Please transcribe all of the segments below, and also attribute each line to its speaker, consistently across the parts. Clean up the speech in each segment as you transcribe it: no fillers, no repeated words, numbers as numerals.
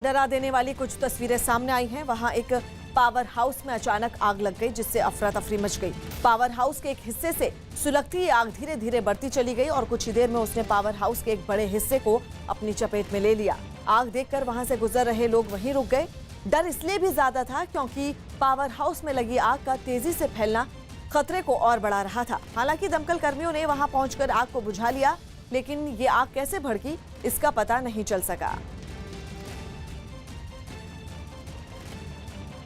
Speaker 1: डरा देने वाली कुछ तस्वीरें सामने आई हैं। वहां एक पावर हाउस में अचानक आग लग गई, जिससे अफरा तफरी मच गई। पावर हाउस के एक हिस्से से सुलगती आग धीरे धीरे बढ़ती चली गई और कुछ ही देर में उसने पावर हाउस के एक बड़े हिस्से को अपनी चपेट में ले लिया। आग देखकर वहां से गुजर रहे लोग वहीं रुक गए। डर इसलिए भी ज्यादा था क्योंकि पावर हाउस में लगी आग का तेजी से फैलना खतरे को और बढ़ा रहा था। हालांकि दमकल कर्मियों ने वहां पहुंचकर आग को बुझा लिया, लेकिन ये आग कैसे भड़की इसका पता नहीं चल सका।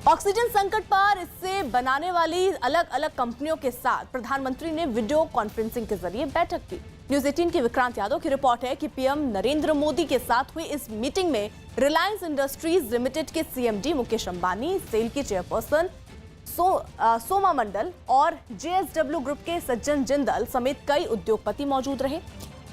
Speaker 2: ऑक्सीजन संकट पर इससे बनाने वाली अलग अलग कंपनियों के साथ प्रधानमंत्री ने वीडियो कॉन्फ्रेंसिंग के जरिए बैठक की। न्यूज 18 के विक्रांत यादव की रिपोर्ट है कि पीएम नरेंद्र मोदी के साथ हुई इस मीटिंग में रिलायंस इंडस्ट्रीज लिमिटेड के सीएमडी मुकेश अंबानी, सेल की चेयरपर्सन सोमा मंडल और जेएसडब्ल्यू ग्रुप के सज्जन जिंदल समेत कई उद्योगपति मौजूद रहे,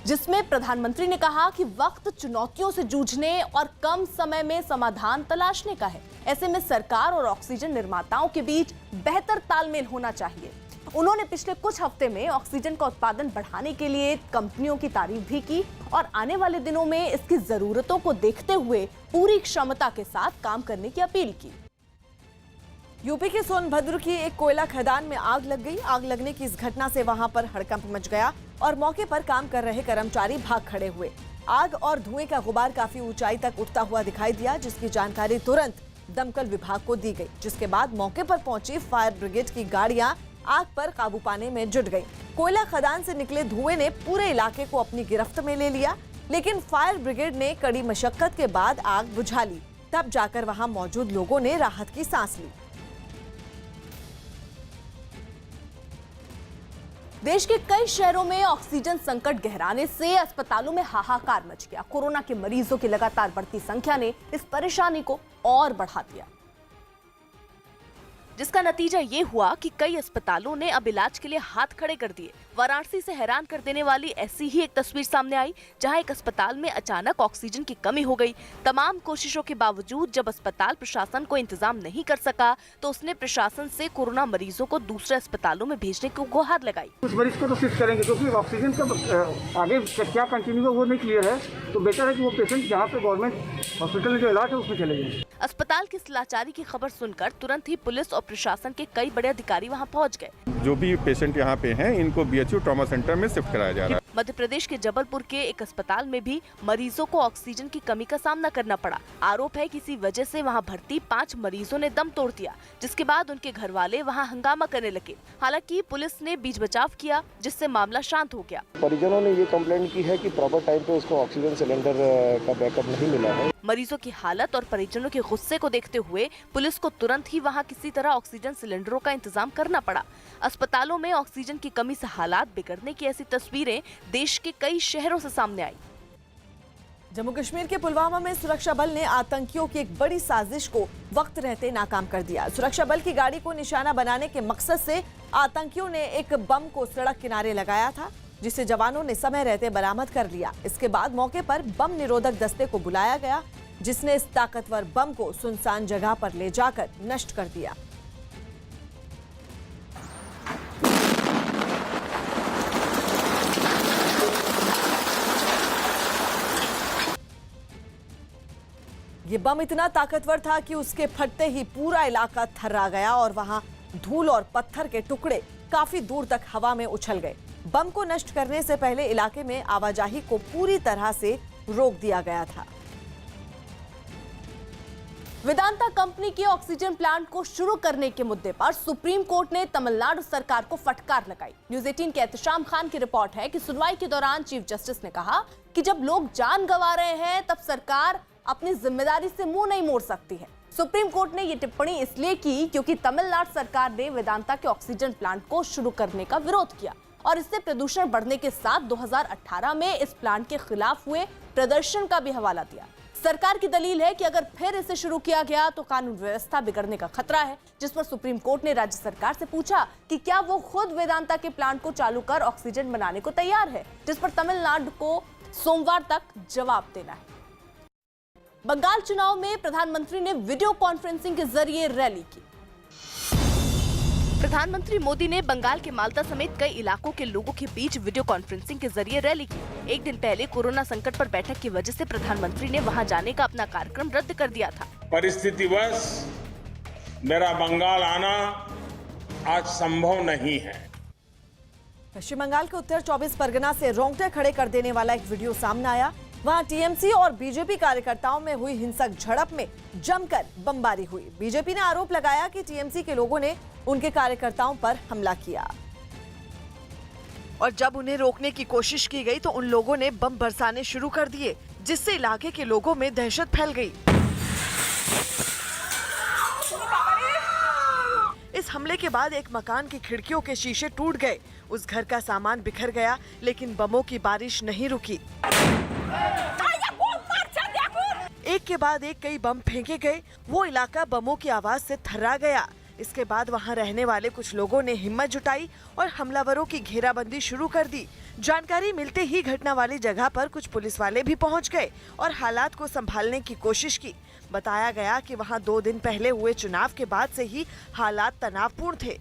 Speaker 2: जिसमें प्रधानमंत्री ने कहा कि वक्त चुनौतियों से जूझने और कम समय में समाधान तलाशने का है। ऐसे में सरकार और ऑक्सीजन निर्माताओं के बीच बेहतर तालमेल होना चाहिए। उन्होंने पिछले कुछ हफ्ते में ऑक्सीजन का उत्पादन बढ़ाने के लिए कंपनियों की तारीफ भी की और आने वाले दिनों में इसकी जरूरतों को देखते हुए पूरी क्षमता के साथ काम करने की अपील की।
Speaker 1: यूपी के सोनभद्र की एक कोयला खदान में आग लग गई। आग लगने की इस घटना से वहां पर हड़कंप मच गया और मौके पर काम कर रहे कर्मचारी भाग खड़े हुए। आग और धुएं का गुबार काफी ऊंचाई तक उठता हुआ दिखाई दिया, जिसकी जानकारी तुरंत दमकल विभाग को दी गई, जिसके बाद मौके पर पहुंची फायर ब्रिगेड की गाड़ियां आग पर काबू पाने में जुट गई। कोयला खदान से निकले धुएं ने पूरे इलाके को अपनी गिरफ्त में ले लिया, लेकिन फायर ब्रिगेड ने कड़ी मशक्कत के बाद आग बुझा ली। तब जाकर वहां मौजूद लोगों ने राहत की सांस ली।
Speaker 2: देश के कई शहरों में ऑक्सीजन संकट गहराने से अस्पतालों में हाहाकार मच गया। कोरोना के मरीजों की लगातार बढ़ती संख्या ने इस परेशानी को और बढ़ा दिया, जिसका नतीजा ये हुआ कि कई अस्पतालों ने अब इलाज के लिए हाथ खड़े कर दिए। वाराणसी से हैरान कर देने वाली ऐसी ही एक तस्वीर सामने आई, जहां एक अस्पताल में अचानक ऑक्सीजन की कमी हो गई। तमाम कोशिशों के बावजूद जब अस्पताल प्रशासन को इंतजाम नहीं कर सका, तो उसने प्रशासन से कोरोना मरीजों को दूसरे अस्पतालों में भेजने की गुहार लगाई।
Speaker 3: कुछ मरीज को तो शिफ्ट करेंगे, क्योंकि ऑक्सीजन का आगे क्या कंटिन्यू है वो नहीं क्लियर है, तो बेटर है कि वो पेशेंट जहाँ पे गवर्नमेंट हॉस्पिटल में जो इलाज है उसमें चले जाए।
Speaker 2: अस्पताल की इस लाचारी की खबर सुनकर तुरंत ही पुलिस और प्रशासन के कई बड़े अधिकारी वहां पहुंच गए।
Speaker 4: जो भी पेशेंट यहाँ पे हैं, इनको बीएचयू ट्रॉमा सेंटर में शिफ्ट कराया जा रहा है।
Speaker 2: मध्य प्रदेश के जबलपुर के एक अस्पताल में भी मरीजों को ऑक्सीजन की कमी का सामना करना पड़ा। आरोप है कि इसी वजह से वहां भर्ती 5 मरीजों ने दम तोड़ दिया, जिसके बाद उनके घर वाले वहां हंगामा करने लगे। हालांकि पुलिस ने बीच बचाव किया, जिससे मामला शांत हो गया।
Speaker 5: परिजनों ने ये कंप्लेंट की है कि प्रॉपर टाइम पे उसको ऑक्सीजन सिलेंडर का बैकअप नहीं मिला है।
Speaker 2: मरीजों की हालत और परिजनों के गुस्से को देखते हुए पुलिस को तुरंत ही वहां किसी तरह ऑक्सीजन सिलेंडरों का इंतजाम करना पड़ा। अस्पतालों में ऑक्सीजन की कमी से हालात बिगड़ने की ऐसी तस्वीरें देश के कई शहरों से सामने आई।
Speaker 1: जम्मू कश्मीर के पुलवामा में सुरक्षा बल ने आतंकियों की एक बड़ी साजिश को वक्त रहते नाकाम कर दिया। सुरक्षा बल की गाड़ी को निशाना बनाने के मकसद से आतंकियों ने एक बम को सड़क किनारे लगाया था, जिसे जवानों ने समय रहते बरामद कर लिया। इसके बाद मौके पर बम निरोधक दस्ते को बुलाया गया, जिसने इस ताकतवर बम को सुनसान जगह पर ले जाकर नष्ट कर दिया। ये बम इतना ताकतवर था कि उसके फटते ही पूरा इलाका थर्रा गया और वहां धूल और पत्थर के टुकड़े काफी दूर तक हवा में उछल गए। बम को नष्ट करने से पहले इलाके में आवाजाही को पूरी तरह से रोक दिया गया था।
Speaker 2: वेदांता कंपनी के ऑक्सीजन प्लांट को शुरू करने के मुद्दे पर सुप्रीम कोर्ट ने तमिलनाडु सरकार को फटकार लगाई। न्यूज 18 के एहतशाम खान की रिपोर्ट है कि सुनवाई के दौरान चीफ जस्टिस ने कहा कि जब लोग जान गंवा रहे हैं, तब सरकार अपनी जिम्मेदारी से मुंह नहीं मोड़ सकती है। सुप्रीम कोर्ट ने ये टिप्पणी इसलिए की क्योंकि तमिलनाडु सरकार ने वेदांता के ऑक्सीजन प्लांट को शुरू करने का विरोध किया और इससे प्रदूषण बढ़ने के साथ 2018 में इस प्लांट के खिलाफ हुए प्रदर्शन का भी हवाला दिया। सरकार की दलील है कि अगर फिर इसे शुरू किया गया तो कानून व्यवस्था बिगड़ने का खतरा है, जिस पर सुप्रीम कोर्ट ने राज्य सरकार से पूछा कि क्या वो खुद वेदांता के प्लांट को चालू कर ऑक्सीजन बनाने को तैयार है, जिस पर तमिलनाडु को सोमवार तक जवाब देना है। बंगाल चुनाव में प्रधानमंत्री ने वीडियो कॉन्फ्रेंसिंग के जरिए रैली की। प्रधानमंत्री मोदी ने बंगाल के मालदा समेत कई इलाकों के लोगों के बीच वीडियो कॉन्फ्रेंसिंग के जरिए रैली की। एक दिन पहले कोरोना संकट पर बैठक की वजह से प्रधानमंत्री ने वहां जाने का अपना कार्यक्रम रद्द कर दिया था।
Speaker 6: परिस्थितिवश मेरा बंगाल आना आज संभव नहीं है।
Speaker 1: पश्चिम बंगाल के उत्तर 24 परगना से रोंगटे खड़े कर देने वाला एक वीडियो सामने आया। वहां टीएमसी और बीजेपी कार्यकर्ताओं में हुई हिंसक झड़प में जमकर बमबारी हुई। बीजेपी ने आरोप लगाया कि टीएमसी के लोगों ने उनके कार्यकर्ताओं पर हमला किया और जब उन्हें रोकने की कोशिश की गई तो उन लोगों ने बम बरसाने शुरू कर दिए, जिससे इलाके के लोगों में दहशत फैल गई। इस हमले के बाद एक मकान की खिड़कियों के शीशे टूट गए, उस घर का सामान बिखर गया, लेकिन बमों की बारिश नहीं रुकी। एक के बाद एक कई बम फेंके गए, वो इलाका बमों की आवाज से थर्रा गया। इसके बाद वहां रहने वाले कुछ लोगों ने हिम्मत जुटाई और हमलावरों की घेराबंदी शुरू कर दी। जानकारी मिलते ही घटना वाली जगह पर कुछ पुलिस वाले भी पहुंच गए और हालात को संभालने की कोशिश की। बताया गया कि वहां 2 दिन पहले हुए चुनाव के बाद से ही हालात तनावपूर्ण थे।